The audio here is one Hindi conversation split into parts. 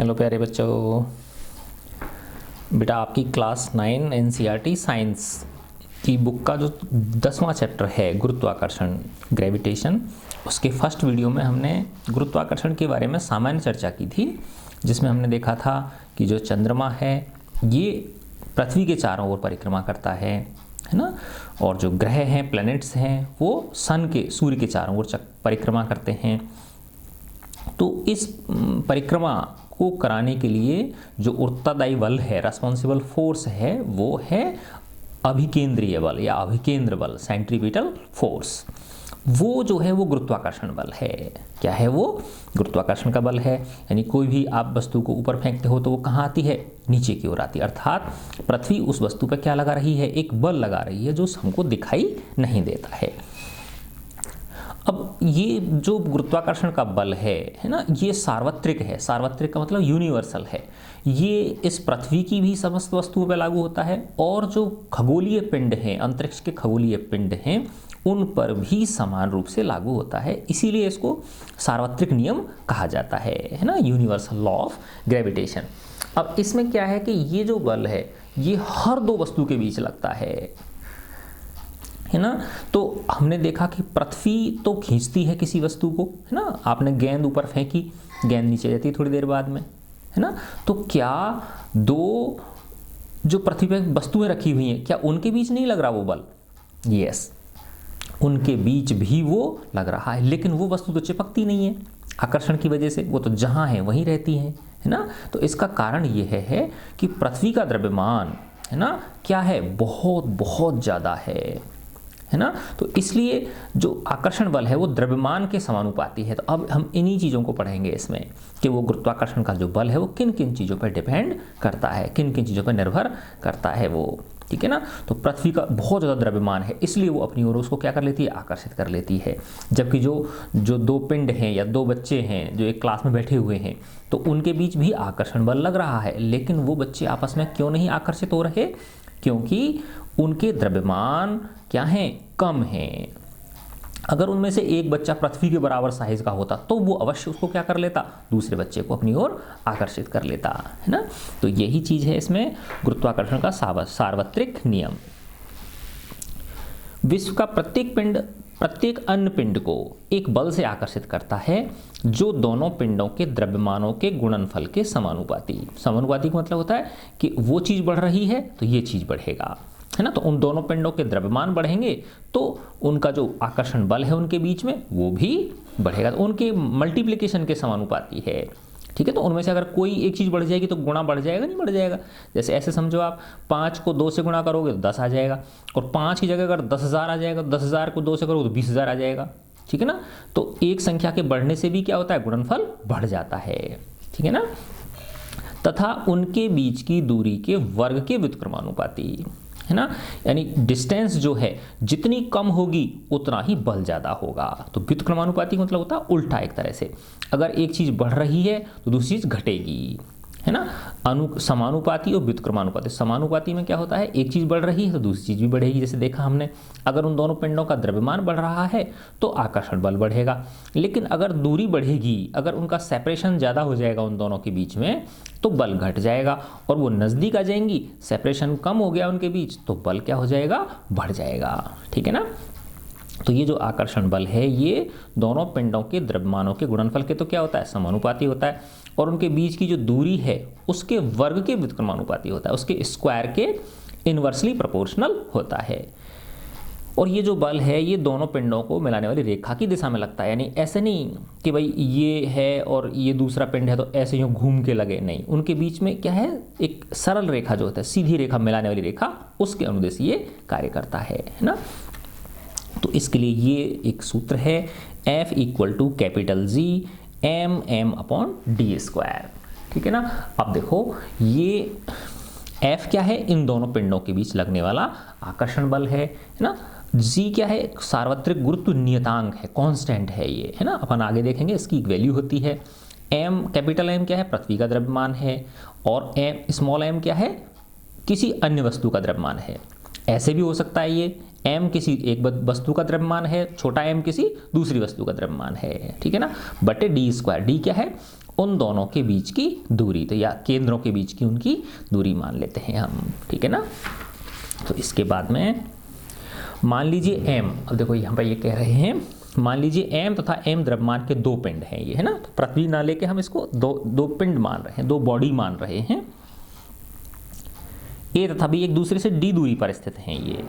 हेलो प्यारे बच्चों, बेटा आपकी क्लास 9 एनसीईआरटी साइंस की बुक का जो 10वां चैप्टर है गुरुत्वाकर्षण ग्रेविटेशन, उसके फर्स्ट वीडियो में हमने गुरुत्वाकर्षण के बारे में सामान्य चर्चा की थी, जिसमें हमने देखा था कि जो चंद्रमा है ये पृथ्वी के चारों ओर परिक्रमा करता है ना, और जो ग्रह हैं प्लैनेट्स हैं वो सूर्य के चारों ओर परिक्रमा करते हैं। तो इस परिक्रमा को कराने के लिए जो उत्तरदायी बल है, रेस्पॉन्सिबल फोर्स है, वो है अभिकेंद्रीय बल या अभिकेंद्र बल, सेंट्रीपिटल फोर्स। वो जो है वो गुरुत्वाकर्षण बल है। क्या है वो? गुरुत्वाकर्षण का बल है। यानी कोई भी आप वस्तु को ऊपर फेंकते हो तो वो कहाँ आती है? नीचे की ओर आती है। अर्थात पृथ्वी उस वस्तु पर क्या लगा रही है? एक बल लगा रही है जो हमको दिखाई नहीं देता है। अब ये जो गुरुत्वाकर्षण का बल है ना, ये सार्वत्रिक है। सार्वत्रिक का मतलब यूनिवर्सल है। ये इस पृथ्वी की भी समस्त वस्तुओं पर लागू होता है और जो खगोलीय पिंड हैं, अंतरिक्ष के खगोलीय पिंड हैं, उन पर भी समान रूप से लागू होता है। इसीलिए इसको सार्वत्रिक नियम कहा जाता है ना, यूनिवर्सल लॉ ऑफ ग्रेविटेशन। अब इसमें क्या है कि ये जो बल है ये हर दो वस्तु के बीच लगता है ना। तो हमने देखा कि पृथ्वी तो खींचती है किसी वस्तु को, है ना। आपने गेंद ऊपर फेंकी, गेंद नीचे जाती है थोड़ी देर बाद में, है ना। तो क्या दो जो पृथ्वी पर वस्तुएं रखी हुई हैं, क्या उनके बीच नहीं लग रहा वो बल? यस, उनके बीच भी वो लग रहा है, लेकिन वो वस्तु तो चिपकती नहीं है आकर्षण की वजह से, वो तो जहां है वहीं रहती है ना। तो इसका कारण यह है कि पृथ्वी का द्रव्यमान, है ना, क्या है? बहुत बहुत ज़्यादा है ना। तो इसलिए जो आकर्षण बल है वो द्रव्यमान के समानुपाती है। तो अब हम इन्हीं चीज़ों को पढ़ेंगे इसमें कि वो गुरुत्वाकर्षण का जो बल है वो किन किन चीज़ों पर डिपेंड करता है, किन किन चीज़ों पर निर्भर करता है वो, ठीक है ना। तो पृथ्वी का बहुत ज़्यादा द्रव्यमान है, इसलिए वो अपनी ओर उसको क्या कर लेती है? आकर्षित कर लेती है। जबकि जो दो पिंड हैं या दो बच्चे हैं जो एक क्लास में बैठे हुए हैं, तो उनके बीच भी आकर्षण बल लग रहा है, लेकिन वो बच्चे आपस में क्यों नहीं आकर्षित हो रहे? क्योंकि उनके द्रव्यमान क्या हैं? कम हैं। अगर उनमें से एक बच्चा पृथ्वी के बराबर साइज का होता तो वो अवश्य उसको क्या कर लेता? दूसरे बच्चे को अपनी ओर आकर्षित कर लेता, है ना। तो यही चीज है इसमें गुरुत्वाकर्षण का सार्वत्रिक नियम। विश्व का प्रत्येक अन्य पिंड को एक बल से आकर्षित करता है जो दोनों पिंडों के द्रव्यमानों के गुणनफल के समानुपाती। समानुपाती का मतलब होता है कि वो चीज बढ़ रही है तो ये चीज बढ़ेगा, है ना। तो उन दोनों पिंडों के द्रव्यमान बढ़ेंगे तो उनका जो आकर्षण बल है उनके बीच में वो भी बढ़ेगा। तो उनके मल्टीप्लिकेशन के समानुपाती है, ठीक है। तो उनमें से अगर कोई एक चीज़ बढ़ जाएगी तो गुणा बढ़ जाएगा, नहीं बढ़ जाएगा? जैसे ऐसे समझो, आप 5 को 2 से गुणा करोगे तो 10 आ जाएगा, और 5 की जगह अगर 10,000 आ जाएगा, 10,000 को 2 से करोगे तो 20,000 आ जाएगा, ठीक है ना। तो एक संख्या के बढ़ने से भी क्या होता है? गुणनफल बढ़ जाता है, ठीक है ना। तथा उनके बीच की दूरी के वर्ग के व्युत्क्रमानुपाती, है ना। यानी डिस्टेंस जो है जितनी कम होगी उतना ही बल ज़्यादा होगा। तो व्युत्क्रमानुपाती मतलब होता है उल्टा, एक तरह से अगर एक चीज़ बढ़ रही है तो दूसरी चीज़ घटेगी, है ना। समानुपाती और व्युत्क्रमानुपाती। समानुपाती में क्या होता है? एक चीज़ बढ़ रही है तो दूसरी चीज़ भी बढ़ेगी। जैसे देखा हमने, अगर उन दोनों पिंडों का द्रव्यमान बढ़ रहा है तो आकर्षण बल बढ़ेगा, लेकिन अगर दूरी बढ़ेगी, अगर उनका सेपरेशन ज़्यादा हो जाएगा उन दोनों के बीच में, तो बल घट जाएगा, और वो नज़दीक आ जाएंगी, सेपरेशन कम हो गया उनके बीच, तो बल क्या हो जाएगा? बढ़ जाएगा, ठीक है ना। तो ये जो आकर्षण बल है ये दोनों पिंडों के द्रव्यमानों के गुणनफल के तो क्या होता है? समानुपाती होता है, और उनके बीच की जो दूरी है उसके वर्ग के व्युत्क्रमानुपाती होता है, उसके स्क्वायर के इनवर्सली प्रोपोर्शनल होता है। और ये जो बल है ये दोनों पिंडों को मिलाने वाली रेखा की दिशा में लगता है। यानी ऐसे नहीं कि भाई ये है और ये दूसरा पिंड है तो ऐसे यूँ घूम के लगे, नहीं, उनके बीच में क्या है? एक सरल रेखा जो होता है, सीधी रेखा, मिलाने वाली रेखा, उसके अनुदेश ये कार्य करता है ना। तो इसके लिए ये एक सूत्र है, F = कैपिटल G m/d², ठीक है ना। अब देखो ये F क्या है? इन दोनों पिंडों के बीच लगने वाला आकर्षण बल है ना। G क्या है? सार्वत्रिक गुरुत्व नियतांक है, कांस्टेंट है ये, है ना। अपन आगे देखेंगे इसकी एक वैल्यू होती है। कैपिटल M क्या है? पृथ्वी का द्रव्यमान है, और स्मॉल m क्या है? किसी अन्य वस्तु का द्रव्यमान है। ऐसे भी हो सकता है ये m किसी एक वस्तु का द्रव्यमान है, छोटा m किसी दूसरी वस्तु का द्रव्यमान है, ठीक है ना। बटे d², d क्या है? उन दोनों के बीच की दूरी, तो या केंद्रों के बीच की उनकी दूरी मान लेते हैं हम, ठीक है ना। तो इसके बाद में मान लीजिए m, अब देखो यहाँ पर ये कह रहे हैं मान लीजिए m तथा m द्रव्यमान के दो पिंड हैं ये, है ना। तो पृथ्वी ना लेके हम इसको दो पिंड मान रहे हैं, दो बॉडी मान रहे हैं। a तथा b एक दूसरे से d दूरी पर स्थित हैं ये।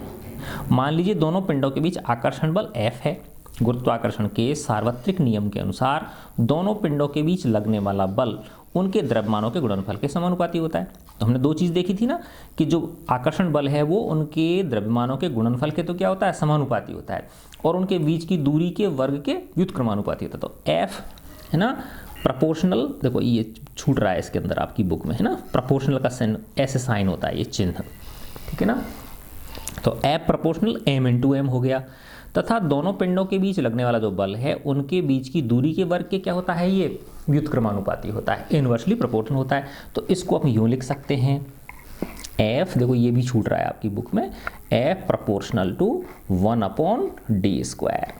मान लीजिए दोनों पिंडों के बीच आकर्षण बल F है। गुरुत्वाकर्षण के सार्वत्रिक नियम के अनुसार दोनों पिंडों के बीच लगने वाला बल उनके द्रव्यमानों के गुणनफल के समानुपाती होता है। तो हमने दो चीज़ देखी थी ना कि जो आकर्षण बल है वो उनके द्रव्यमानों के गुणनफल के तो क्या होता है, समानुपाती होता है, और उनके बीच की दूरी के वर्ग के व्युत्क्रमानुपाती होता है। तो F है ना प्रोपोर्शनल, देखो ये छूट रहा है इसके अंदर आपकी बुक में, है ना, प्रोपोर्शनल का ऐसे साइन होता है ये चिन्ह, ठीक है ना। तो F proportional m into m हो गया, तथा दोनों पिंडों के बीच लगने वाला जो बल है उनके बीच की दूरी के वर्ग के क्या होता है, ये व्युत्क्रमानुपाती होता है, इनवर्सली प्रोपोर्शनल होता है। तो इसको हम यूँ लिख सकते हैं F, देखो ये भी छूट रहा है आपकी बुक में, F प्रोपोर्शनल टू 1/d²।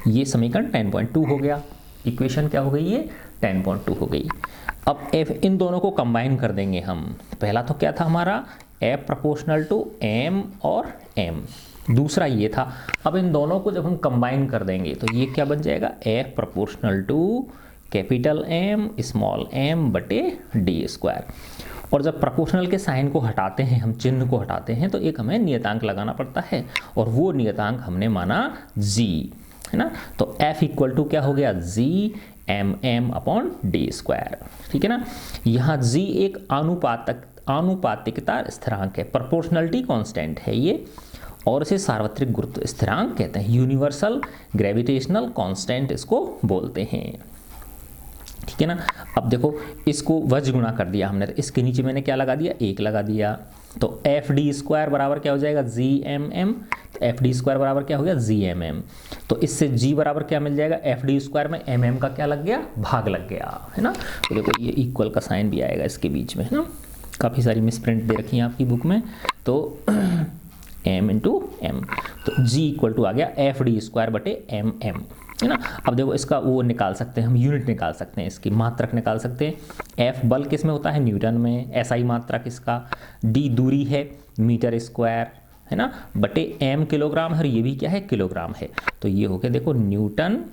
ये समीकरण 10.2 हो गया, इक्वेशन क्या हो गई ये 10.2 हो गई। अब F इन दोनों को कंबाइन कर देंगे हम। पहला तो क्या था हमारा F प्रोपोर्शनल टू m और m, दूसरा ये था। अब इन दोनों को जब हम कंबाइन कर देंगे तो ये क्या बन जाएगा, F proportional to capital M small m बटे d²। और जब प्रोपोर्शनल के साइन को हटाते हैं, हम चिन्ह को हटाते हैं, तो एक हमें नियतांक लगाना पड़ता है, और वो नियतांक हमने माना g, है ना। तो F इक्वल टू क्या हो गया, g m/d², ठीक है ना। यहाँ g एक आनुपातिकता स्थिरांक है, प्रोपोर्शनलिटी कांस्टेंट है ये, और इसे सार्वत्रिक गुरुत्व स्थिरांक कहते हैं, यूनिवर्सल ग्रेविटेशनल कांस्टेंट इसको बोलते हैं, ठीक है ना। अब देखो इसको वज्र गुणा कर दिया हमने, तो इसके नीचे मैंने क्या लगा दिया, 1 लगा दिया। तो FD² बराबर क्या हो जाएगा, GMM। तो FD² बराबर क्या हो गया, GMM। तो इससे G बराबर क्या मिल जाएगा, FD² में MM का क्या लग गया, भाग लग गया, है ना। तो देखो ये इक्वल का साइन भी आएगा इसके बीच में, है ना। काफ़ी सारी मिसप्रिंट दे रखी हैं आपकी बुक में। तो m इंटू एम, तो g इक्वल टू आ गया FD² बटे MM, है ना। अब देखो इसका वो निकाल सकते हैं हम, यूनिट निकाल सकते हैं, इसकी मात्रक निकाल सकते हैं। F बल किस में होता है, न्यूटन में। SI मात्रक इसका, D दूरी है मीटर², है ना, बटे m किलोग्राम है, और ये भी क्या है, किलोग्राम है। तो ये हो गया देखो न्यूटन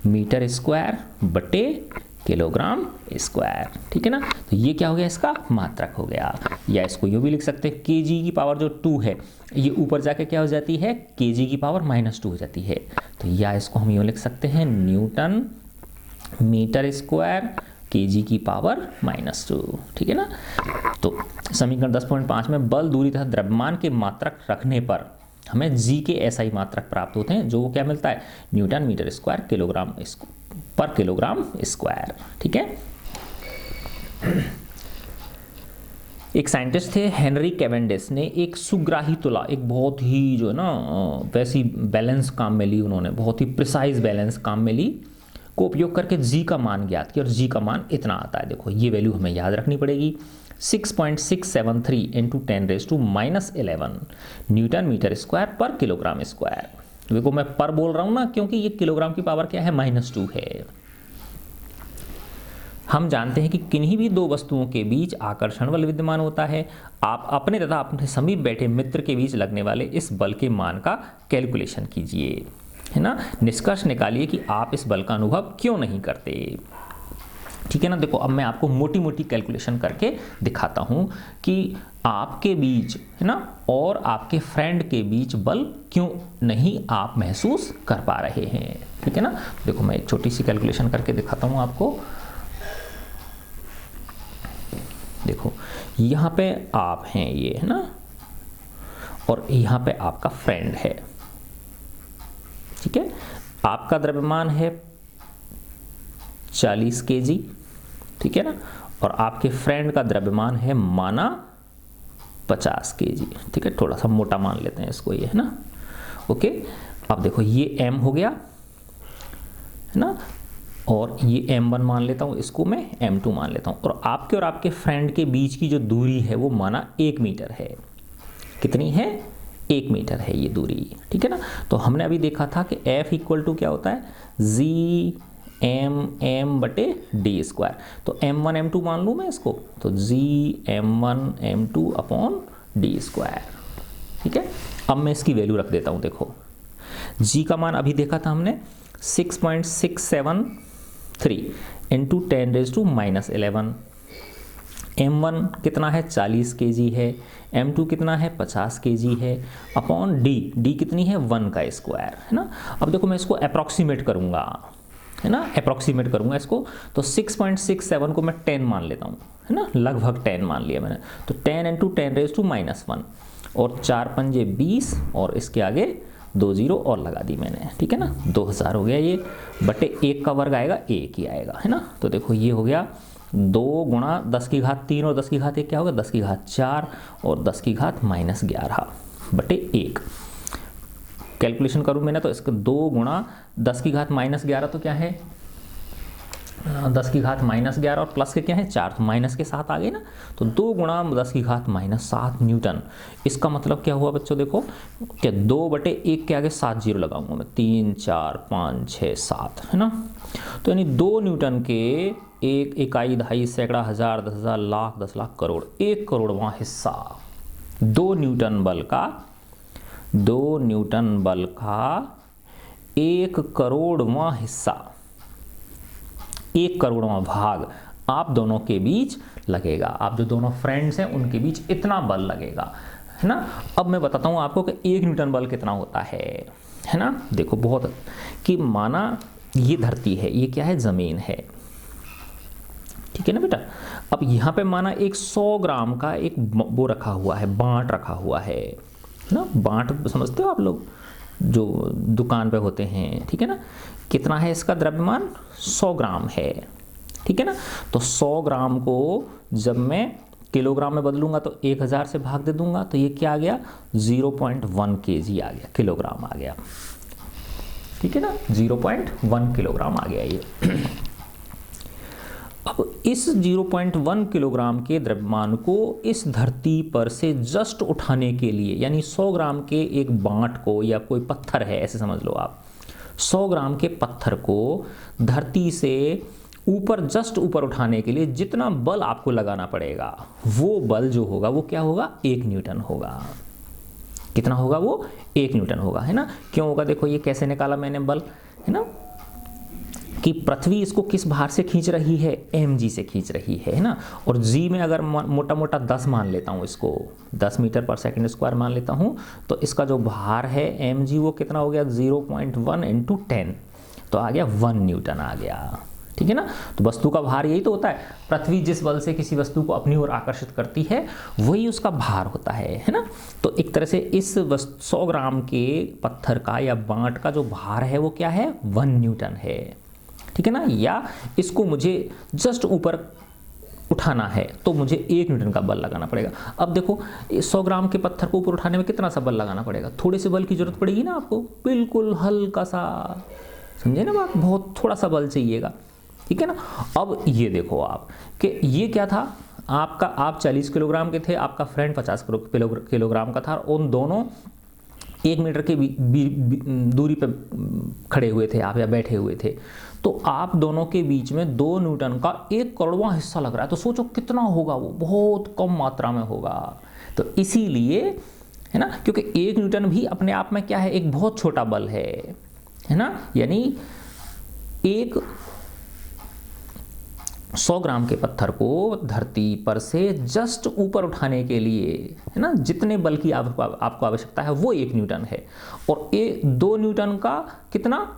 मीटर² बटे किलोग्राम स्क्वायर, ठीक है ना। तो ये क्या हो गया, इसका मात्रक हो गया। या इसको यूँ भी लिख सकते हैं, kg की पावर जो 2 है ये ऊपर जाके क्या हो जाती है, kg की पावर -2 हो जाती है। तो या इसको हम यूँ लिख सकते हैं, न्यूटन मीटर² kg की पावर -2, ठीक है ना। तो समीकरण 10.5 में बल, दूरी तथा द्रव्यमान के मात्रक रखने पर हमें g के SI मात्रक प्राप्त होते हैं, जो क्या मिलता है, न्यूटन मीटर² किलोग्राम पर किलोग्राम स्क्वायर, ठीक है। एक साइंटिस्ट थे हेनरी कैवेंडिश ने एक सुग्राही तुला, एक बहुत ही जो है ना वैसी बैलेंस काम में ली उन्होंने, बहुत ही प्रिसाइज बैलेंस काम में ली, को उपयोग करके g का मान ज्ञात किया, और g का मान इतना आता है। देखो ये वैल्यू हमें याद रखनी पड़ेगी, 6.673 × 10⁻⁻11 न्यूटन मीटर² पर किलोग्राम स्क्वायर। देखो मैं पर बोल रहा हूँ ना, क्योंकि ये किलोग्राम की पावर क्या है, -2 है। हम जानते हैं कि किन्हीं भी दो वस्तुओं के बीच आकर्षण बल विद्यमान होता है। आप अपने तथा अपने समीप बैठे मित्र के बीच लगने वाले इस बल के मान का कैलकुलेशन कीजिए, है ना। निष्कर्ष निकालिए कि आप इस बल का अनुभव क्यों नहीं करते, ठीक है ना। देखो अब मैं आपको मोटी मोटी कैलकुलेशन करके दिखाता हूँ कि आपके बीच, है ना, और आपके फ्रेंड के बीच बल क्यों नहीं आप महसूस कर पा रहे हैं, ठीक है ना। देखो मैं एक छोटी सी कैलकुलेशन करके दिखाता हूँ आपको। देखो यहाँ पे आप हैं ये, है ना, और यहाँ पे आपका फ्रेंड है, ठीक है। आपका द्रव्यमान है 40 kg, ठीक है ना, और आपके फ्रेंड का द्रव्यमान है माना 50 kg, ठीक है। थोड़ा सा मोटा मान लेते हैं इसको, ये है ना, ओके। अब देखो ये m हो गया, है ना, और ये m1 मान लेता हूँ, इसको मैं m2 मान लेता हूँ, और आपके फ्रेंड के बीच की जो दूरी है वो माना 1 मीटर है। कितनी है, 1 मीटर है ये दूरी, ठीक है ना। तो हमने अभी देखा था कि F इक्वल टू क्या होता है, m/d²। तो m1 m2 मान लूँ मैं इसको, तो gm1m2/d²। ठीक है, अब मैं इसकी वैल्यू रख देता हूँ। देखो g का मान अभी देखा था हमने 6.673 इंटू 10⁻⁻11। m1 कितना है 40 kg है, m2 कितना है 50 kg है, अपॉन d कितनी है 1 का स्क्वायर, है ना। अब देखो मैं इसको अप्रॉक्सीमेट करूँगा, है ना, अप्रॉक्सीमेट करूँगा इसको, तो 6.67 को मैं 10 मान लेता हूँ, है ना, लगभग 10 मान लिया मैंने। तो 10 इंटू 10⁻⁻1 और 4 पंजे 20 और इसके आगे 2 0 और लगा दी मैंने, ठीक है ना, 2000 हो गया ये, बटे 1 का वर्ग आएगा 1 ही आएगा, है ना। तो देखो ये हो गया 2 गुणा 10⁻³ और 10⁻1 क्या होगा 10⁻4 और 10⁻11 बटे 1। कैलकुलेशन करूँ मैंने तो इसका 2 गुणा 10⁻11 तो क्या है 10⁻11 और प्लस के क्या है 4, तो माइनस के साथ आ गए ना, तो 2 गुणा 10⁻7 न्यूटन। इसका मतलब क्या हुआ बच्चों, देखो क्या 2/1 के आगे 7 0 लगाऊंगा मैं, 3 4 5 6 7, है ना। तो यानी 2 न्यूटन के 1 इकाई दहाई सैकड़ा हज़ार 10,000 लाख 10 लाख करोड़ 1 करोड़वां हिस्सा 2 न्यूटन बल का 1 करोड़वां हिस्सा 1 करोड़वां भाग आप दोनों के बीच लगेगा। आप जो दोनों फ्रेंड्स हैं उनके बीच इतना बल लगेगा, है ना। अब मैं बताता हूँ आपको कि 1 न्यूटन बल कितना होता है ना। देखो बहुत कि माना ये धरती है, ये क्या है ज़मीन है, ठीक है ना बेटा। अब यहाँ पे माना एक 100 ग्राम का एक वो रखा हुआ है, बांट रखा हुआ है ना। बांट समझते हो आप लोग, जो दुकान पे होते हैं, ठीक है ना। कितना है इसका द्रव्यमान 100 ग्राम है, ठीक है ना। तो 100 ग्राम को जब मैं किलोग्राम में बदलूंगा तो 1000 से भाग दे दूंगा, तो ये क्या आ गया 0.1 kg आ गया, किलोग्राम आ गया, ठीक है ना, 0.1 किलोग्राम आ गया ये। अब इस 0.1 किलोग्राम के द्रव्यमान को इस धरती पर से जस्ट उठाने के लिए, यानी 100 ग्राम के एक बांट को, या कोई पत्थर है ऐसे समझ लो आप, 100 ग्राम के पत्थर को धरती से ऊपर जस्ट ऊपर उठाने के लिए जितना बल आपको लगाना पड़ेगा, वो बल जो होगा वो क्या होगा 1 न्यूटन होगा। कितना होगा वो 1 न्यूटन होगा, है ना। क्यों होगा, देखो ये कैसे निकाला मैंने बल, है ना, कि पृथ्वी इसको किस भार से खींच रही है mg से खींच रही है ना। और g में अगर मोटा मोटा 10 मान लेता हूँ, इसको 10 मीटर पर सेकंड स्क्वायर मान लेता हूँ, तो इसका जो भार है mg वो कितना हो गया 0.1 इंटू 10, तो आ गया 1 न्यूटन आ गया, ठीक है ना। तो वस्तु का भार यही तो होता है, पृथ्वी जिस बल से किसी वस्तु को अपनी ओर आकर्षित करती है वही उसका भार होता है ना। तो एक तरह से इस 100 ग्राम के पत्थर का या बांट का जो भार है वो क्या है 1 न्यूटन है, ठीक है ना। या इसको मुझे जस्ट ऊपर उठाना है तो मुझे 1 न्यूटन का बल लगाना पड़ेगा। अब देखो 100 ग्राम के पत्थर को ऊपर उठाने में कितना सा बल लगाना पड़ेगा, थोड़े से बल की जरूरत पड़ेगी ना आपको, बिल्कुल हल्का सा, समझे ना बात, बहुत थोड़ा सा बल चाहिएगा, ठीक है ना। अब ये देखो आप कि ये क्या था, आपका आप 40 किलोग्राम के थे, आपका फ्रेंड 50 किलोग्राम का था, उन दोनों 1 मीटर की दूरी पे खड़े हुए थे आप, या बैठे हुए थे, तो आप दोनों के बीच में 2 न्यूटन का 1 करोड़वां हिस्सा लग रहा है। तो सोचो कितना होगा, वो बहुत कम मात्रा में होगा। तो इसीलिए, है ना, क्योंकि 1 न्यूटन भी अपने आप में क्या है, एक बहुत छोटा बल है ना। यानी एक 100 ग्राम के पत्थर को धरती पर से जस्ट ऊपर उठाने के लिए, है ना, जितने बल की आपको आवश्यकता है वो 1 न्यूटन है। और 2 न्यूटन का कितना,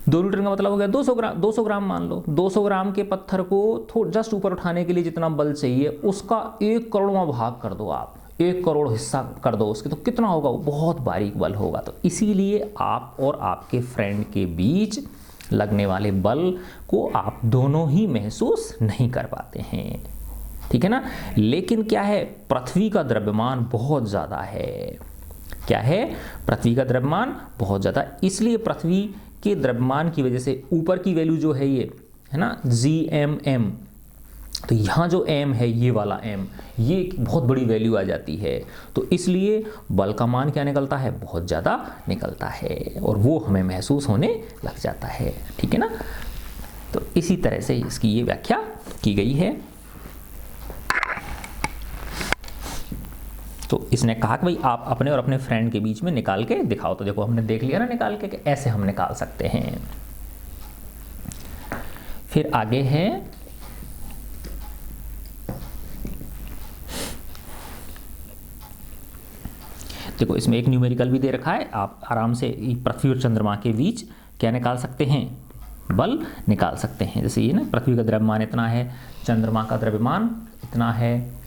2 न्यूटन का मतलब हो गया 200 ग्राम मान लो। 200 ग्राम के पत्थर को जस्ट ऊपर उठाने के लिए जितना बल चाहिए उसका 1 करोड़वां भाग कर दो आप, 1 करोड़ हिस्सा कर दो उसके, तो कितना होगा, वो बहुत बारीक बल होगा। तो इसीलिए आप और आपके फ्रेंड के बीच लगने वाले बल को आप दोनों ही महसूस नहीं कर पाते हैं, ठीक है ना। लेकिन क्या है, पृथ्वी का द्रव्यमान बहुत ज़्यादा है। क्या है, पृथ्वी का द्रव्यमान बहुत ज़्यादा, इसलिए पृथ्वी के द्रव्यमान की वजह से ऊपर की वैल्यू जो है ये, है ना, gmm, तो यहाँ जो m है, ये वाला m, ये एक बहुत बड़ी वैल्यू आ जाती है। तो इसलिए बल का मान क्या निकलता है, बहुत ज़्यादा निकलता है और वो हमें महसूस होने लग जाता है। ठीक है ना। तो इसी तरह से इसकी ये व्याख्या की गई है। तो इसने कहा कि भाई आप अपने और अपने फ्रेंड के बीच में निकाल के दिखाओ। तो देखो हमने देख लिया ना निकाल के कि ऐसे हम निकाल सकते हैं। फिर आगे है देखो, इसमें एक न्यूमेरिकल भी दे रखा है। आप आराम से पृथ्वी और चंद्रमा के बीच क्या निकाल सकते हैं, बल निकाल सकते हैं। जैसे ये ना, पृथ्वी का द्रव्यमान इतना है, चंद्रमा का द्रव्यमान इतना है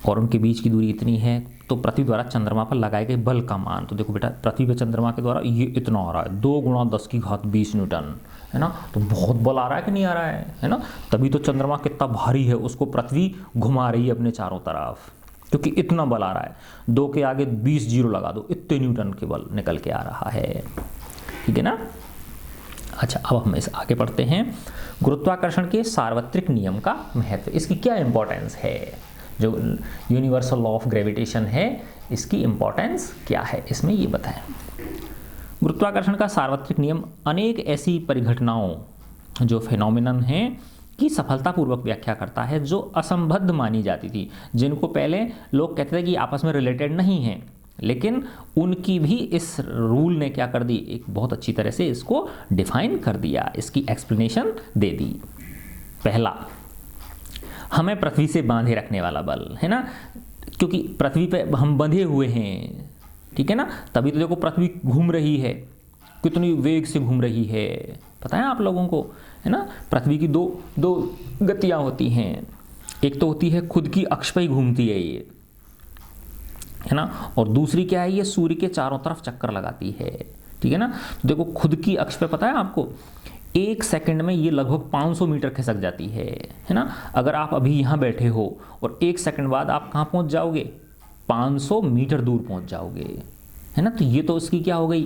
और उनके बीच की दूरी इतनी है। तो पृथ्वी द्वारा चंद्रमा पर लगाए गए बल का मान, तो देखो बेटा पृथ्वी पर चंद्रमा के द्वारा ये इतना आ रहा है, 2 × 10⁻20 न्यूटन, है ना। तो बहुत बल आ रहा है कि नहीं आ रहा है ना। तभी तो चंद्रमा कितना भारी है, उसको पृथ्वी घुमा रही है अपने चारों तरफ, क्योंकि इतना बल आ रहा है। 2 के आगे 20 जीरो लगा दो, इतने न्यूटन के बल निकल के आ रहा है। ठीक है ना। अच्छा, अब हम इस आगे पढ़ते हैं। गुरुत्वाकर्षण के सार्वत्रिक नियम का महत्व, इसकी क्या इंपॉर्टेंस है। जो यूनिवर्सल लॉ ऑफ ग्रेविटेशन है, इसकी इंपॉर्टेंस क्या है, इसमें ये बताएं। गुरुत्वाकर्षण का सार्वत्रिक नियम अनेक ऐसी परिघटनाओं, जो फिनोमिनन हैं, की सफलतापूर्वक व्याख्या करता है जो असंबद्ध मानी जाती थी, जिनको पहले लोग कहते थे कि आपस में रिलेटेड नहीं हैं, लेकिन उनकी भी इस रूल ने क्या कर दी, एक बहुत अच्छी तरह से इसको डिफाइन कर दिया, इसकी एक्सप्लेनेशन दे दी। पहला, हमें पृथ्वी से बांधे रखने वाला बल, है ना, क्योंकि पृथ्वी पे हम बंधे हुए हैं। ठीक है ना। तभी तो देखो पृथ्वी घूम रही है, कितनी वेग से घूम रही है, पता है आप लोगों को, है ना। पृथ्वी की दो गतियां होती हैं। एक तो होती है खुद की अक्ष पर ही घूमती है ये, है ना, और दूसरी क्या है, ये सूर्य के चारों तरफ चक्कर लगाती है। ठीक है ना। तो देखो खुद की अक्ष पे पता है आपको, 1 सेकंड में ये लगभग 500 मीटर खिसक जाती है ना। अगर आप अभी यहाँ बैठे हो और 1 सेकंड बाद आप कहाँ पहुँच जाओगे, 500 मीटर दूर पहुँच जाओगे, है ना। तो ये तो इसकी क्या हो गई,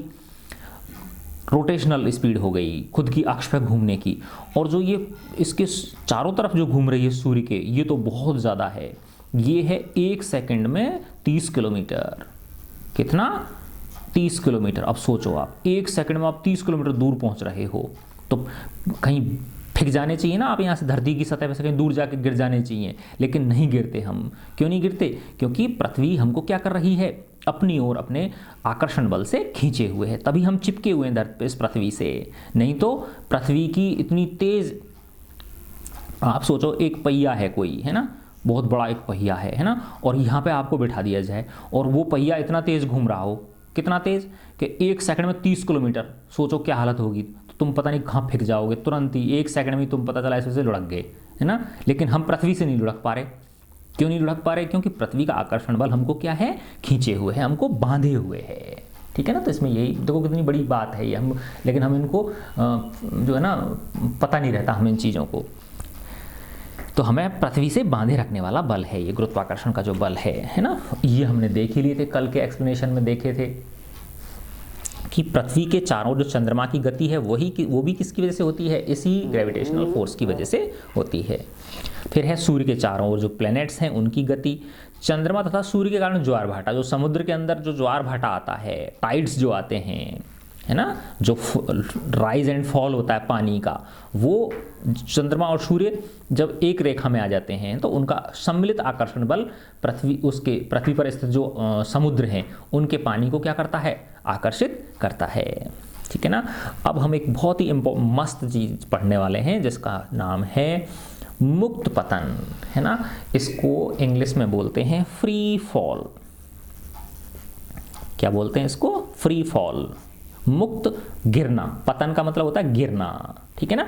रोटेशनल स्पीड हो गई, खुद की अक्ष पर घूमने की। और जो ये इसके चारों तरफ जो घूम रही है सूर्य के, ये तो बहुत ज़्यादा है। ये है 1 सेकंड में 30 किलोमीटर। कितना, 30 किलोमीटर। अब सोचो आप 1 सेकंड में आप 30 किलोमीटर दूर पहुंच रहे हो, तो कहीं फिक जाने चाहिए ना आप, यहाँ से धरती की सतह पे से कहीं दूर जाके गिर जाने चाहिए, लेकिन नहीं गिरते हम। क्यों नहीं गिरते, क्योंकि पृथ्वी हमको क्या कर रही है, अपनी ओर अपने आकर्षण बल से खींचे हुए है, तभी हम चिपके हुए हैं इस पृथ्वी से। नहीं तो पृथ्वी की इतनी तेज, आप सोचो एक पहिया है कोई, है ना, बहुत बड़ा एक पहिया है ना, और यहाँ पे आपको बिठा दिया जाए और वो पहिया इतना तेज घूम रहा हो, कितना तेज कि 1 सेकंड में 30 किलोमीटर, सोचो क्या हालत होगी। तो तुम पता नहीं कहाँ फिर जाओगे, तुरंत ही 1 सेकंड में तुम पता चला ऐसे लुढ़क गए, है ना। लेकिन हम पृथ्वी से नहीं लुढ़क पा रहे। क्यों नहीं लुढ़क पा रहे, क्योंकि पृथ्वी का आकर्षण बल हमको क्या है, खींचे हुए है, हमको बांधे हुए है। ठीक है ना। तो इसमें यही देखो कितनी बड़ी बात है ये, हम लेकिन हम इनको जो है ना पता नहीं रहता हम इन चीज़ों को। तो हमें पृथ्वी से बांधे रखने वाला बल है ये गुरुत्वाकर्षण का जो बल है ना। ये हमने देख ही लिए थे, कल के एक्सप्लेनेशन में देखे थे कि पृथ्वी के चारों जो चंद्रमा की गति है वो भी किसकी वजह से होती है, इसी ग्रेविटेशनल फोर्स की वजह से होती है। फिर है सूर्य के चारों ओर जो प्लैनेट्स हैं उनकी गति, चंद्रमा तथा सूर्य के कारण ज्वार भाटा, जो समुद्र के अंदर जो ज्वार भाटा आता है, टाइड्स जो आते हैं, है ना, जो राइज एंड फॉल होता है पानी का, वो चंद्रमा और सूर्य जब एक रेखा में आ जाते हैं तो उनका सम्मिलित आकर्षण बल पृथ्वी पर स्थित जो समुद्र हैं उनके पानी को क्या करता है, आकर्षित करता है। ठीक है ना। अब हम एक बहुत ही मस्त चीज़ पढ़ने वाले हैं जिसका नाम है मुक्त पतन, है ना। इसको इंग्लिश में बोलते हैं फ्री फॉल। क्या बोलते हैं इसको, फ्री फॉल, मुक्त गिरना। पतन का मतलब होता है गिरना। ठीक है ना।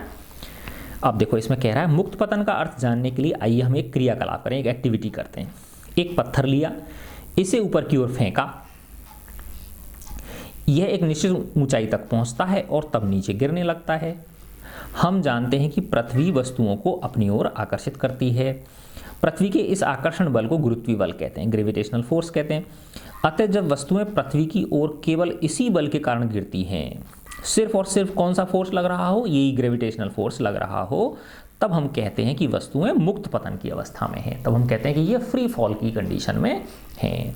अब देखो इसमें कह रहा है मुक्त पतन का अर्थ जानने के लिए आइए हम एक क्रियाकलाप करें, एक एक्टिविटी करते हैं। एक पत्थर लिया, इसे ऊपर की ओर फेंका, यह एक निश्चित ऊंचाई तक पहुंचता है और तब नीचे गिरने लगता है। हम जानते हैं कि पृथ्वी वस्तुओं को अपनी ओर आकर्षित करती है। पृथ्वी के इस आकर्षण बल को गुरुत्वीय बल कहते हैं, ग्रेविटेशनल फोर्स कहते हैं। अतः जब वस्तुएं पृथ्वी की ओर केवल इसी बल के कारण गिरती हैं, सिर्फ और सिर्फ कौन सा फोर्स लग रहा हो, यही ग्रेविटेशनल फोर्स लग रहा हो, तब हम कहते हैं कि वस्तुएं मुक्त पतन की अवस्था में हैं, तब हम कहते हैं कि ये फ्री फॉल की कंडीशन में हैं।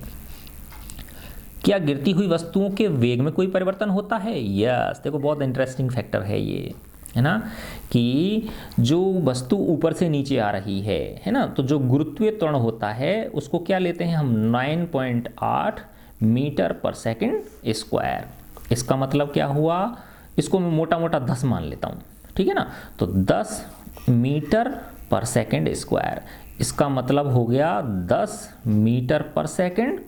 क्या गिरती हुई वस्तुओं के वेग में कोई परिवर्तन होता है? यस, देखो बहुत इंटरेस्टिंग फैक्टर है ये, है ना, कि जो वस्तु ऊपर से नीचे आ रही है ना, तो जो गुरुत्वीय त्वरण होता है उसको क्या लेते हैं हम, 9.8 मीटर पर सेकंड स्क्वायर। इसका मतलब क्या हुआ, इसको मैं मोटा मोटा 10 मान लेता हूँ, ठीक है ना, तो 10 मीटर पर सेकंड स्क्वायर, इसका मतलब हो गया 10 मीटर पर सेकंड।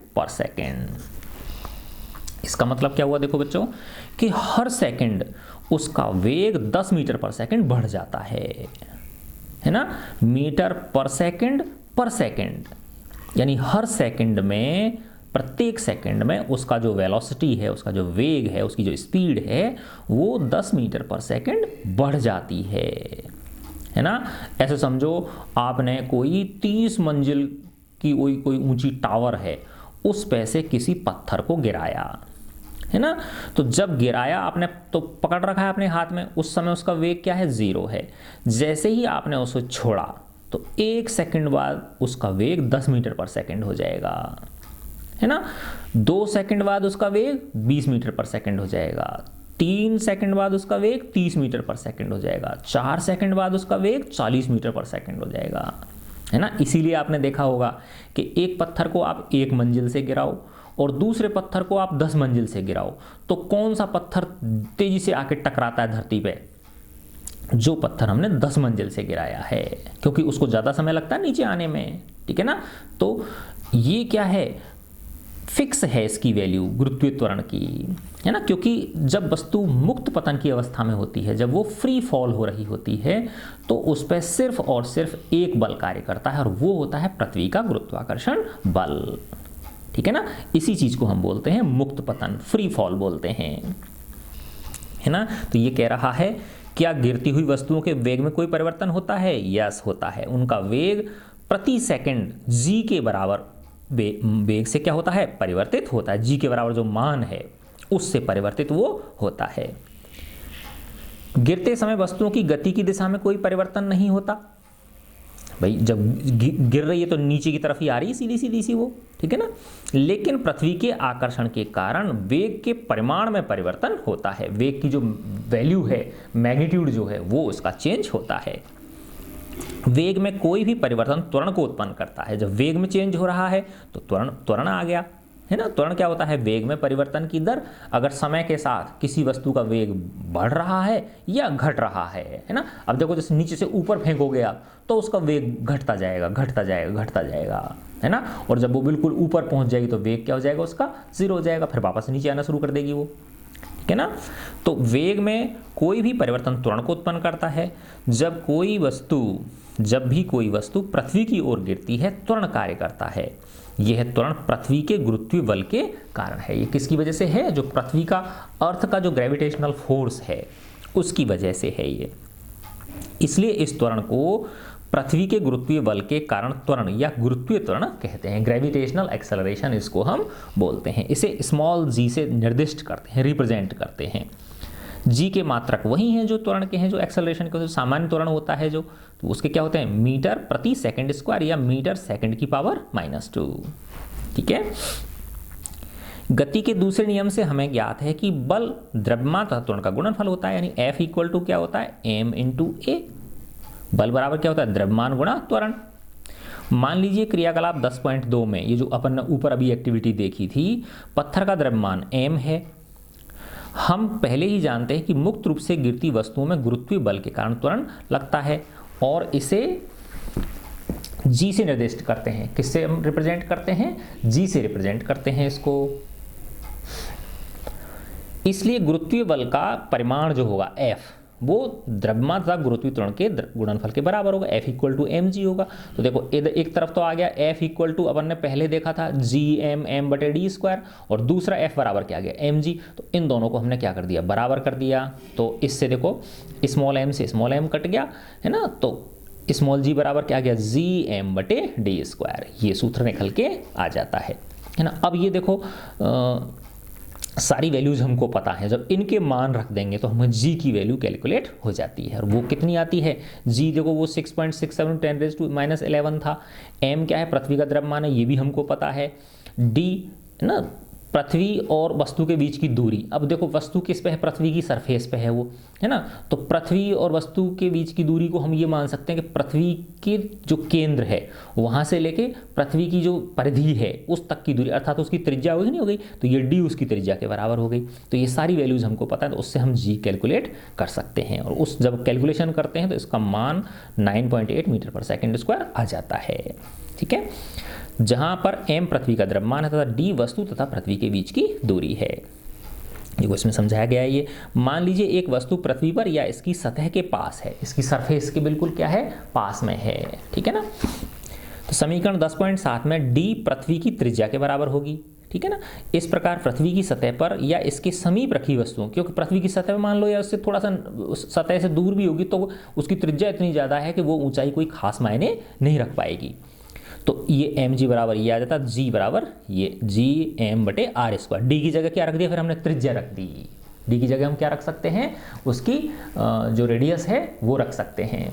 इसका मतलब क्या हुआ, देखो बच्चों, कि हर सेकंड उसका वेग 10 मीटर पर सेकंड बढ़ जाता है ना, मीटर पर सेकंड, यानी हर सेकंड में, प्रत्येक सेकंड में उसका जो वेलोसिटी है, उसका जो वेग है, उसकी जो स्पीड है, वो 10 मीटर पर सेकंड बढ़ जाती है ना। ऐसे समझो आपने कोई 30 मंजिल की कोई ऊंची टावर है, उस पे से किसी पत्थर को गिराया, है ना, तो जब गिराया आपने तो पकड़ रखा है अपने हाथ में, उस समय उसका वेग क्या है, 0 है। जैसे ही आपने उसे छोड़ा तो 1 सेकंड बाद उसका वेग 10 मीटर पर सेकंड हो जाएगा, है ना, 2 सेकंड बाद उसका वेग 20 मीटर पर सेकंड हो जाएगा, 3 सेकंड बाद उसका वेग 30 मीटर पर सेकंड हो जाएगा, 4 सेकंड बाद उसका वेग 40 मीटर पर सेकंड हो जाएगा, है ना। इसीलिए आपने देखा होगा कि एक पत्थर को आप 1 मंजिल से गिराओ और दूसरे पत्थर को आप 10 मंजिल से गिराओ, तो कौन सा पत्थर तेजी से आके टकराता है धरती पे, जो पत्थर हमने 10 मंजिल से गिराया है, क्योंकि उसको ज़्यादा समय लगता है नीचे आने में, ठीक है ना। तो ये क्या है, फिक्स है इसकी वैल्यू गुरुत्वीय त्वरण की, है ना, क्योंकि जब वस्तु मुक्त पतन की अवस्था में होती है, जब वो फ्री फॉल हो रही होती है, तो उस पर सिर्फ और सिर्फ एक बल कार्य करता है, और वो होता है पृथ्वी का गुरुत्वाकर्षण बल, ठीक है ना। इसी चीज को हम बोलते हैं मुक्त पतन, फ्री फॉल बोलते हैं, है ना। तो ये कह रहा है, क्या गिरती हुई वस्तुओं के वेग में कोई परिवर्तन होता है? यस, होता है। उनका वेग प्रति सेकंड g के बराबर वेग से क्या होता है, परिवर्तित होता है। g के बराबर जो मान है उससे परिवर्तित वो होता है। गिरते समय वस्तुओं की गति की दिशा में कोई परिवर्तन नहीं होता। भाई जब गिर रही है तो नीचे की तरफ ही आ रही है, सीधी सी वो, ठीक है ना। लेकिन पृथ्वी के आकर्षण के कारण वेग के परिमाण में परिवर्तन होता है। वेग की जो वैल्यू है, मैग्नीट्यूड जो है, वो उसका चेंज होता है। वेग में कोई भी परिवर्तन त्वरण को उत्पन्न करता है। जब वेग में चेंज हो रहा है तो त्वरण आ गया, है ना। त्वरण क्या होता है, वेग में परिवर्तन की दर। अगर समय के साथ किसी वस्तु का वेग बढ़ रहा है या घट रहा है ना। अब देखो जैसे नीचे से ऊपर फेंको गया तो उसका वेग घटता जाएगा, है ना। और जब वो बिल्कुल ऊपर पहुंच जाएगी तो वेग क्या हो जाएगा, उसका 0 हो जाएगा, फिर वापस नीचे आना शुरू कर देगी वो, ठीक है ना। तो वेग में कोई भी परिवर्तन त्वरण को उत्पन्न करता है। जब भी कोई वस्तु पृथ्वी की ओर गिरती है, त्वरण कार्य करता है। यह त्वरण पृथ्वी के गुरुत्वीय बल के कारण है। ये किसकी वजह से है, जो पृथ्वी का, अर्थ का जो ग्रेविटेशनल फोर्स है उसकी वजह से है ये। इसलिए इस त्वरण को पृथ्वी के गुरुत्वीय बल के कारण त्वरण या गुरुत्वीय त्वरण कहते हैं। ग्रेविटेशनल एक्सेलरेशन इसको हम बोलते हैं। इसे स्मॉल g से निर्दिष्ट करते हैं, रिप्रेजेंट करते हैं। g के मात्रक वही हैं जो त्वरण के हैं, जो एक्सेलरेशन के सामान्य त्वरण होता है जो, तो उसके क्या होते हैं, मीटर प्रति सेकंड स्क्वायर या मीटर सेकंड की पावर -2, ठीक है। गति के दूसरे नियम से हमें ज्ञात है कि बल द्रव्यमान तथा त्वरण का गुणनफल होता है, यानी F इक्वल टू क्या होता है, m इंटू a। बल बराबर क्या होता है, द्रव्यमान गुणा त्वरण। मान लीजिए क्रियाकलाप 10.2 में, ये जो अपन ने ऊपर अभी एक्टिविटी देखी थी, पत्थर का द्रव्यमान m है। हम पहले ही जानते हैं कि मुक्त रूप से गिरती वस्तुओं में गुरुत्वीय बल के कारण त्वरण लगता है, और इसे g से निर्दिष्ट करते हैं। किससे हम रिप्रेजेंट करते हैं, g से रिप्रेजेंट करते हैं इसको। इसलिए गुरुत्वीय बल का परिमाण जो होगा F, वो द्रव्यमान तथा गुरुत्वीय त्वरण के गुणनफल के बराबर होगा। F इक्वल टू mg होगा। तो देखो एक तरफ तो आ गया F इक्वल टू, अपन ने पहले देखा था gm/d², और दूसरा F बराबर क्या आ गया, mg। तो इन दोनों को हमने क्या कर दिया, बराबर कर दिया। तो इससे देखो स्मॉल m से स्मॉल m कट गया, है ना। तो स्मॉल g बराबर क्या आ गया, gm/d²। ये सूत्र निकल के आ जाता है ना। अब ये देखो सारी वैल्यूज़ हमको पता है, जब इनके मान रख देंगे तो हमें g की वैल्यू कैलकुलेट हो जाती है। और वो कितनी आती है, g देखो वो 6.67 10⁻11 था। m क्या है, पृथ्वी का द्रव्यमान है, ये भी हमको पता है। d ना पृथ्वी और वस्तु के बीच की दूरी, अब देखो वस्तु किस पे है, पृथ्वी की सरफेस पे है वो, है ना, तो पृथ्वी और वस्तु के बीच की दूरी को हम ये मान सकते हैं कि पृथ्वी के जो केंद्र है वहाँ से लेके पृथ्वी की जो परिधि है उस तक की दूरी, अर्थात उसकी त्रिज्या होगी नहीं हो गई, तो ये d उसकी त्रिज्या के बराबर हो गई। तो ये सारी वैल्यूज़ हमको पता है, तो उससे हम g कैलकुलेट कर सकते हैं। और उस जब कैलकुलेशन करते हैं तो इसका मान 9.8 मीटर पर सेकेंड स्क्वायर आ जाता है। ठीक है, जहां पर m पृथ्वी का द्रव्यमान है तथा d वस्तु तथा पृथ्वी के बीच की दूरी है। देखो इसमें समझाया गया है ये, मान लीजिए एक वस्तु पृथ्वी पर या इसकी सतह के पास है, इसकी सरफेस के बिल्कुल क्या है, पास में है। ठीक है ना, तो समीकरण 10.7 में d पृथ्वी की त्रिज्या के बराबर होगी। ठीक है ना, इस प्रकार पृथ्वी की सतह पर या इसके समीप रखी वस्तुओं, क्योंकि पृथ्वी की सतह मान लो या उससे थोड़ा सा सतह से दूर भी होगी तो उसकी त्रिज्या इतनी ज़्यादा है कि वो ऊंचाई कोई खास मायने नहीं रख पाएगी। तो ये एम जी बराबर ये आ जाता, जी बराबर ये जी एम बटे आर स्क्वायर। डी की जगह क्या रख दिया, फिर हमने त्रिज्या रख दी। डी की जगह हम क्या रख सकते हैं, उसकी जो रेडियस है वो रख सकते हैं।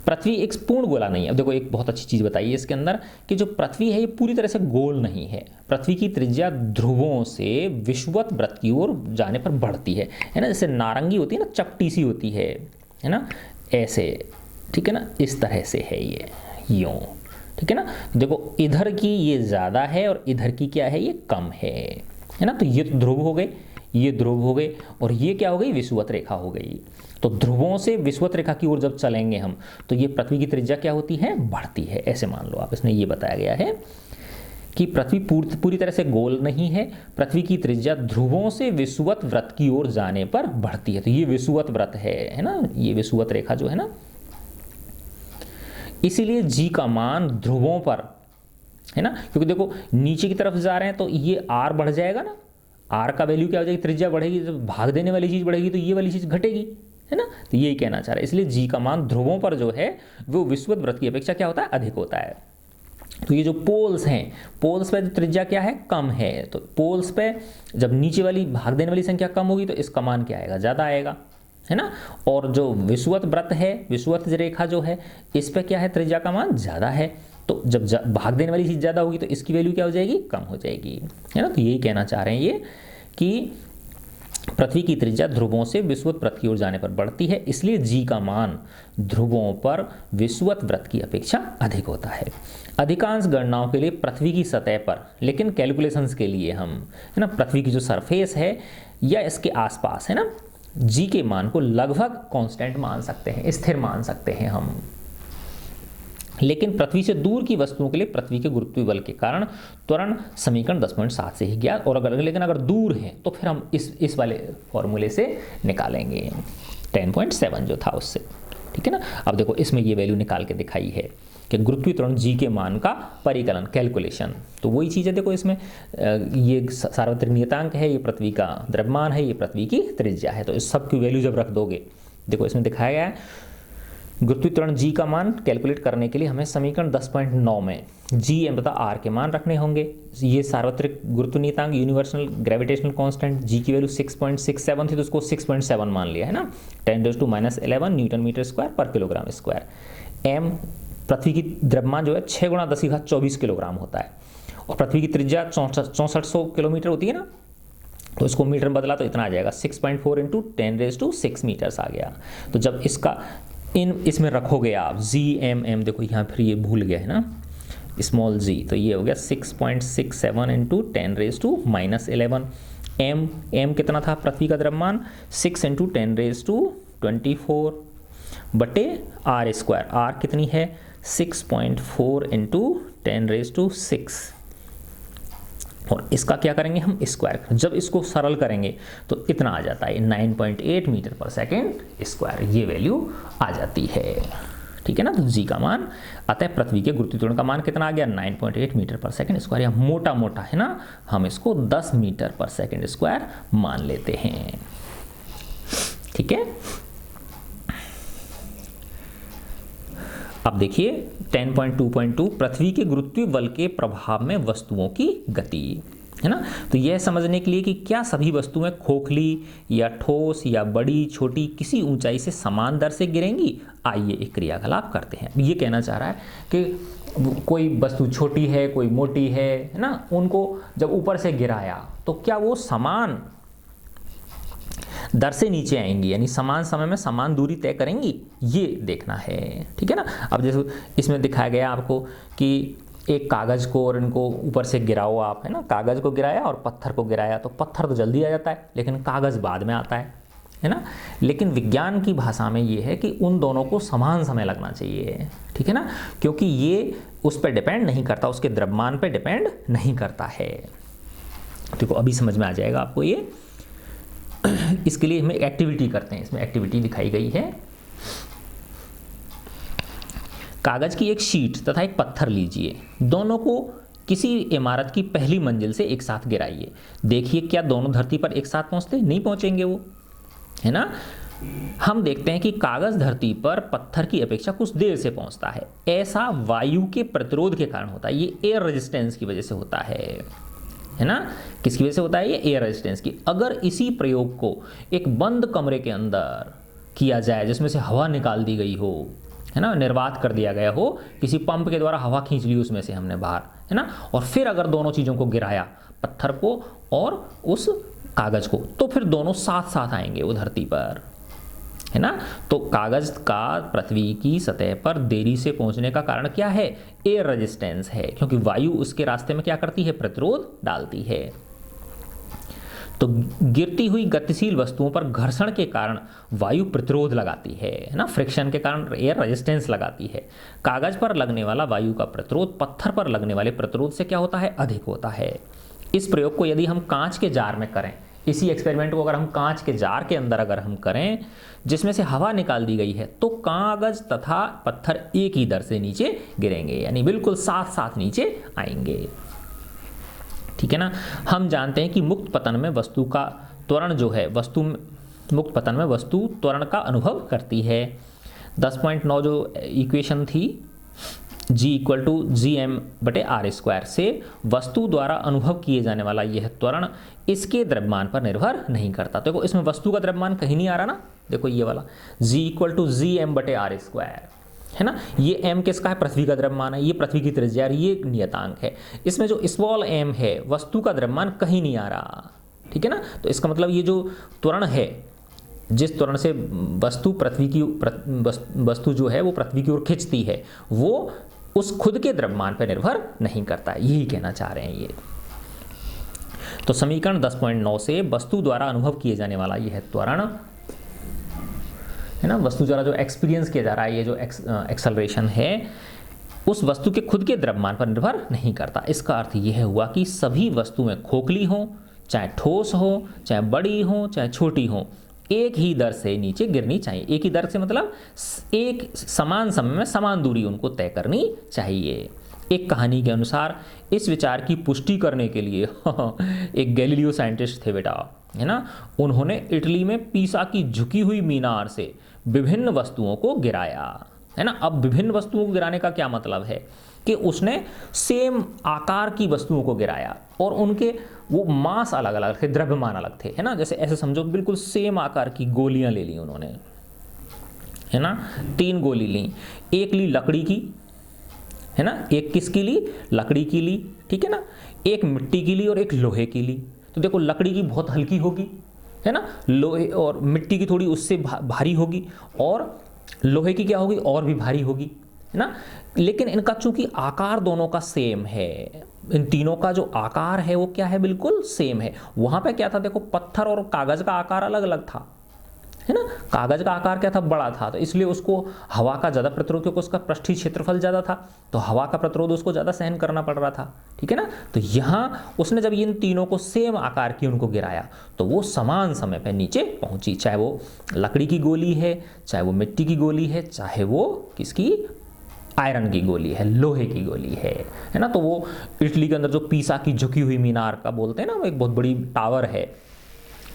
पृथ्वी एक पूर्ण गोला नहीं है। अब देखो एक बहुत अच्छी चीज़ बताई है इसके अंदर कि जो पृथ्वी है ये पूरी तरह से गोल नहीं है। पृथ्वी की त्रिज्या ध्रुवों से विषुवत वृत्त की ओर जाने पर बढ़ती है ना, जैसे नारंगी होती है ना, चपटी सी होती है ना, ऐसे। ठीक है ना, इस तरह से है ये यूं। ठीक है ना, देखो इधर की ये ज़्यादा है और इधर की क्या है, ये कम है ना। तो ये तो ध्रुव हो गए, ये ध्रुव हो गए, और ये क्या हो गई, विषुवत रेखा हो गई। तो ध्रुवों से विषुवत रेखा की ओर जब चलेंगे हम तो ये पृथ्वी की त्रिज्या क्या होती है, बढ़ती है। ऐसे मान लो आप, इसमें ये बताया गया है कि पृथ्वी पूरी तरह से गोल नहीं है, पृथ्वी की त्रिज्या ध्रुवों से विषुवत वृत्त की ओर जाने पर बढ़ती है। तो ये विषुवत वृत्त है ना, ये विषुवत रेखा जो है ना, इसीलिए g का मान ध्रुवों पर है ना, क्योंकि देखो नीचे की तरफ जा रहे हैं तो ये r बढ़ जाएगा ना, r का वैल्यू क्या हो जाएगी, त्रिज्या बढ़ेगी, तो भाग देने वाली चीज़ बढ़ेगी तो ये वाली चीज़ घटेगी, है ना। तो यही कहना चाह रहा है, इसलिए g का मान ध्रुवों पर जो है वो विषुवत वृत्त की अपेक्षा क्या होता है, अधिक होता है। तो ये जो पोल्स हैं, पोल्स पे त्रिज्या क्या है, कम है, तो पोल्स पे जब नीचे वाली भाग देने वाली संख्या कम होगी तो इसका मान क्या आएगा, ज़्यादा आएगा, है ना। और जो विषुवत वृत्त है, विषुवत रेखा जो है, इस पे क्या है, त्रिज्या का मान ज़्यादा है, तो जब भाग देने वाली चीज़ ज़्यादा होगी तो इसकी वैल्यू क्या हो जाएगी, कम हो जाएगी, है ना। तो यही कहना चाह रहे हैं ये कि पृथ्वी की त्रिज्या ध्रुवों से विषुवत वृत्त की ओर जाने पर बढ़ती है, इसलिए g का मान ध्रुवों पर विषुवत वृत्त की अपेक्षा अधिक होता है। अधिकांश गणनाओं के लिए पृथ्वी की सतह पर, लेकिन कैलकुलेशंस के लिए हम, है ना, पृथ्वी की जो सरफेस है या इसके आसपास, है ना, g के मान को लगभग कांस्टेंट मान सकते हैं, स्थिर मान सकते हैं हम। लेकिन पृथ्वी से दूर की वस्तुओं के लिए पृथ्वी के गुरुत्वीय बल के कारण त्वरण समीकरण 10.7 से ही ज्ञात, और लेकिन अगर दूर है तो फिर हम इस वाले फॉर्मूले से निकालेंगे 10.7 जो था उससे। ठीक है ना, अब देखो इसमें ये वैल्यू निकाल के दिखाई है कि गुरुत्वीय त्वरण g के मान का परिकलन, कैलकुलेशन। तो वही चीज़ है, देखो इसमें ये सार्वत्रिक नियतांक है, ये पृथ्वी का द्रव्यमान है, ये पृथ्वी की त्रिज्या है। तो इस सब की वैल्यू जब रख दोगे, देखो इसमें दिखाया गया है गुरुत्वीय त्वरण g का मान कैलकुलेट करने के लिए हमें समीकरण 10.9 में g m तथा r के मान रखने होंगे। ये सार्वत्रिक गुरुत्व नियतांक, यूनिवर्सल ग्रेविटेशनल कांस्टेंट, g की वैल्यू 6.67 थी तो उसको 6.7 मान लिया, है ना, 10⁻11 न्यूटन मीटर स्क्वायर पर किलोग्राम स्क्वायर। m पृथ्वी की द्रव्यमान जो है 6 × 10⁻24 किलोग्राम होता है, और पृथ्वी की त्रिज्या 6400 किलोमीटर होती है ना, तो इसको मीटर में बदला तो इतना आ जाएगा 6.4 × 10⁻6 मीटर्स आ गया। तो जब इसका इसमें रखोगे आप g m m, देखो यहाँ फिर ये भूल गया है ना, स्मॉल g, तो ये हो गया 6.67 × 10⁻11। m कितना था पृथ्वी का द्रव्यमान, 6 × 10⁻24 बटे r स्क्वायर, r कितनी है 6.4 × 10⁻6, और इसका क्या करेंगे हम, स्क्वायर। जब इसको सरल करेंगे तो इतना आ जाता है 9.8 मीटर पर सेकेंड स्क्वायर, ये वैल्यू आ जाती है। ठीक है ना, तो g का मान, अतः पृथ्वी के गुरुत्वीय त्वरण का मान कितना आ गया, 9.8 मीटर पर सेकेंड स्क्वायर, या मोटा मोटा है ना, हम इसको 10 मीटर पर सेकेंड स्क्वायर मान लेते हैं। ठीक है, अब देखिए 10.2.2 पृथ्वी के गुरुत्वीय बल के प्रभाव में वस्तुओं की गति, है ना। तो यह समझने के लिए कि क्या सभी वस्तुएं खोखली या ठोस या बड़ी छोटी किसी ऊंचाई से समान दर से गिरेंगी, आइए एक क्रियाकलाप करते हैं। ये कहना चाह रहा है कि कोई वस्तु छोटी है, कोई मोटी है ना, उनको जब ऊपर से गिराया तो क्या वो समान दर से नीचे आएंगी, यानी समान समय में समान दूरी तय करेंगी, ये देखना है। ठीक है ना। अब जैसे इसमें दिखाया गया आपको कि एक कागज़ को और इनको ऊपर से गिराओ आप, है ना, कागज़ को गिराया और पत्थर को गिराया, तो पत्थर तो जल्दी आ जाता है लेकिन कागज़ बाद में आता है ना। लेकिन विज्ञान की भाषा में ये है कि उन दोनों को समान समय लगना चाहिए। ठीक है ना, क्योंकि ये उस पर डिपेंड नहीं करता, उसके द्रव्यमान पर डिपेंड नहीं करता है। देखो अभी समझ में आ जाएगा आपको ये। इसके लिए हम एक्टिविटी करते हैं, इसमें एक्टिविटी दिखाई गई है। कागज की एक शीट तथा एक पत्थर लीजिए, दोनों को किसी इमारत की पहली मंजिल से एक साथ गिराइए। देखिए क्या दोनों धरती पर एक साथ पहुंचते? नहीं पहुंचेंगे वो, है ना। हम देखते हैं कि कागज धरती पर पत्थर की अपेक्षा कुछ देर से पहुंचता है। ऐसा वायु के प्रतिरोध के कारण होता है, ये एयर रेजिस्टेंस की वजह से होता है ना। किसकी वजह से होता है? ये एयर रेजिस्टेंस की। अगर इसी प्रयोग को एक बंद कमरे के अंदर किया जाए जिसमें से हवा निकाल दी गई हो, है ना, निर्वात कर दिया गया हो, किसी पंप के द्वारा हवा खींच ली उसमें से हमने बाहर, है ना, और फिर अगर दोनों चीज़ों को गिराया, पत्थर को और उस कागज को, तो फिर दोनों साथ साथ आएंगे वो धरती पर, है ना। तो कागज का पृथ्वी की सतह पर देरी से पहुंचने का कारण क्या है? एयर रेजिस्टेंस है, क्योंकि वायु उसके रास्ते में क्या करती है? प्रतिरोध डालती है। तो गिरती हुई गतिशील वस्तुओं पर घर्षण के कारण वायु प्रतिरोध लगाती है ना, फ्रिक्शन के कारण एयर रेजिस्टेंस लगाती है। कागज पर लगने वाला वायु का प्रतिरोध पत्थर पर लगने वाले प्रतिरोध से क्या होता है? अधिक होता है। इस प्रयोग को यदि हम कांच के जार में करें, इसी एक्सपेरिमेंट को अगर हम कांच के जार के अंदर अगर हम करें जिसमें से हवा निकाल दी गई है, तो कागज तथा पत्थर एक ही दर से नीचे गिरेंगे, यानी बिल्कुल साथ साथ नीचे आएंगे। ठीक है ना। हम जानते हैं कि मुक्त पतन में वस्तु का त्वरण जो है, मुक्त पतन में वस्तु त्वरण का अनुभव करती है। 10.9 जो इक्वेशन थी G = gm/r² से वस्तु द्वारा अनुभव किए जाने वाला यह त्वरण इसके द्रव्यमान पर निर्भर नहीं करता। देखो इसमें वस्तु का द्रव्यमान कहीं नहीं आ रहा ना, देखो ये वाला G = gm/r², है ना। ये m किसका है? पृथ्वी का द्रव्यमान है, ये पृथ्वी की त्रिज्या, ये नियतांक है। इसमें जो स्मॉल m है, वस्तु का द्रव्यमान कहीं नहीं आ रहा। ठीक है ना। तो इसका मतलब ये जो त्वरण है, जिस त्वरण से वस्तु जो है वो पृथ्वी की ओर खिंचती है, वो उस खुद के द्रव्यमान पर निर्भर नहीं करता है, यही कहना चाह रहे हैं ये। तो समीकरण 10.9 से वस्तु द्वारा अनुभव किए जाने वाला यह त्वरण, है ना, वस्तु द्वारा जो एक्सपीरियंस किया जा रहा है, ये जो एक्सेलरेशन है, उस वस्तु के खुद के द्रव्यमान पर निर्भर नहीं करता। इसका अर्थ यह हुआ कि सभी वस्तुएं खोखली हों, चाहे ठोस हो, चाहे बड़ी हो, चाहे छोटी हो, एक ही दर से नीचे गिरनी चाहिए। एक ही दर से मतलब एक समान समय में समान दूरी उनको तय करनी चाहिए। एक कहानी के अनुसार इस विचार की पुष्टि करने के लिए एक गैलीलियो साइंटिस्ट थे बेटा, है ना, उन्होंने इटली में पीसा की झुकी हुई मीनार से विभिन्न वस्तुओं को गिराया, है ना। अब विभिन्न वस्तुओं को गिराने का क्या मतलब है कि उसने सेम आकार की वस्तुओं को गिराया और उनके वो मास अलग अलग थे, द्रव्यमान अलग थे, है ना। जैसे ऐसे समझो बिल्कुल सेम आकार की गोलियां ले ली उन्होंने, है ना, 3 गोली ली, एक ली लकड़ी की, है ना, एक किसकी ली? लकड़ी की ली, ठीक है ना, एक मिट्टी की ली और एक लोहे की ली। तो देखो लकड़ी की बहुत हल्की होगी, है ना, लोहे और मिट्टी की थोड़ी उससे भारी होगी, और लोहे की क्या होगी? और भी भारी होगी, है ना। लेकिन इनका चूंकि आकार दोनों का सेम है, इन तीनों का जो आकार है वो क्या है? बिल्कुल सेम है। वहां पे क्या था? देखो पत्थर और कागज का आकार अलग अलग था, है ना। कागज का आकार क्या था? बड़ा था, तो इसलिए उसको हवा का ज़्यादा प्रतिरोध, क्योंकि उसका पृष्ठीय क्षेत्रफल ज़्यादा था, तो हवा का प्रतिरोध उसको ज़्यादा सहन करना पड़ रहा था, ठीक है ना। तो यहाँ उसने जब इन तीनों को सेम आकार की उनको गिराया तो वो समान समय पर नीचे पहुंची, चाहे वो लकड़ी की गोली है, चाहे वो मिट्टी की गोली है, चाहे वो किसकी? आयरन की गोली है, लोहे की गोली है ना। तो वो इटली के अंदर जो पीसा की झुकी हुई मीनार का बोलते हैं ना, वो एक बहुत बड़ी टावर है,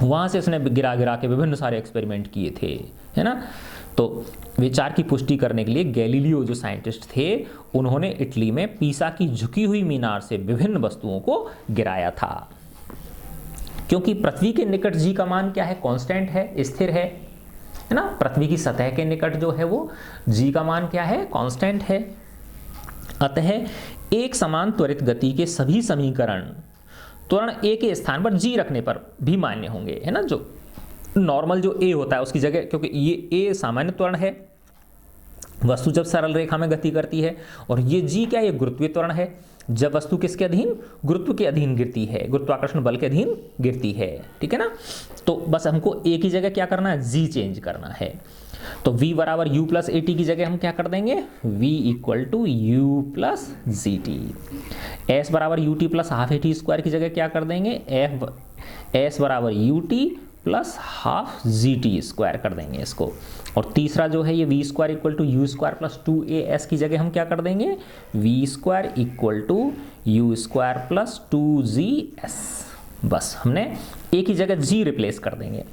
वहाँ से उसने गिरा गिरा के विभिन्न सारे एक्सपेरिमेंट किए थे, है ना। तो विचार की पुष्टि करने के लिए गैलीलियो जो साइंटिस्ट थे, उन्होंने इटली में पीसा की झुकी हुई मीनार से विभिन्न वस्तुओं को गिराया था। क्योंकि पृथ्वी के निकट g का मान क्या है, कांस्टेंट है, स्थिर है ना। पृथ्वी की सतह के निकट जो है वो g का मान क्या है, कांस्टेंट है। अतः एक समान त्वरित गति के सभी समीकरण त्वरण a के स्थान पर g रखने पर भी मान्य होंगे, है ना। जो नॉर्मल जो a होता है उसकी जगह, क्योंकि ये a सामान्य त्वरण है, वस्तु जब सरल रेखा में गति करती है, और ये g क्या है, ये गुरुत्वीय त्वरण है। जब वस्तु किसके अधीन, गुरुत्व के अधीन गिरती है, गुरुत्वाकर्षण बल के अधीन गिरती है, ठीक है ना। तो बस हमको a की जगह क्या करना है, g चेंज करना है। तो v बराबर u प्लस at की जगह हम क्या कर देंगे, v equal to u plus g t. s बराबर ut plus half at square की जगह क्या कर देंगे, s बराबर ut plus half g t square कर देंगे इसको। और तीसरा जो है ये v square equal to u square plus 2as की जगह हम क्या कर देंगे, v square equal to u square plus 2g's। बस हमने a की जगह g रिप्लेस कर देंगे।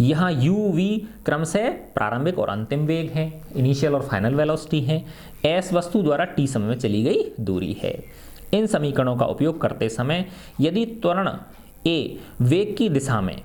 यहाँ u v क्रम से प्रारंभिक और अंतिम वेग हैं, इनिशियल और फाइनल वेलोसिटी हैं। s वस्तु द्वारा t समय में चली गई दूरी है। इन समीकरणों का उपयोग करते समय यदि त्वरण a वेग की दिशा में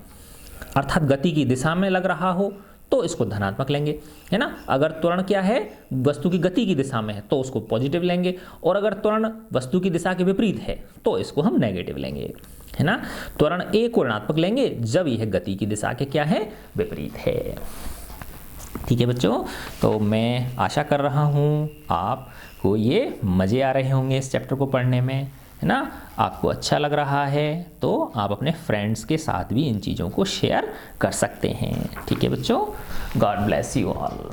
अर्थात गति की दिशा में लग रहा हो तो इसको धनात्मक लेंगे, है ना। अगर त्वरण क्या है, वस्तु की गति की दिशा में है तो उसको पॉजिटिव लेंगे, और अगर त्वरण वस्तु की दिशा के विपरीत है तो इसको हम नेगेटिव लेंगे, है ना। त्वरण a को ऋणात्मक लेंगे जब यह गति की दिशा के क्या है, विपरीत है। ठीक है बच्चों, तो मैं आशा कर रहा हूँ आपको ये मज़े आ रहे होंगे इस चैप्टर को पढ़ने में, है ना। आपको अच्छा लग रहा है तो आप अपने फ्रेंड्स के साथ भी इन चीज़ों को शेयर कर सकते हैं। ठीक है बच्चों, गॉड ब्लेस यू ऑल।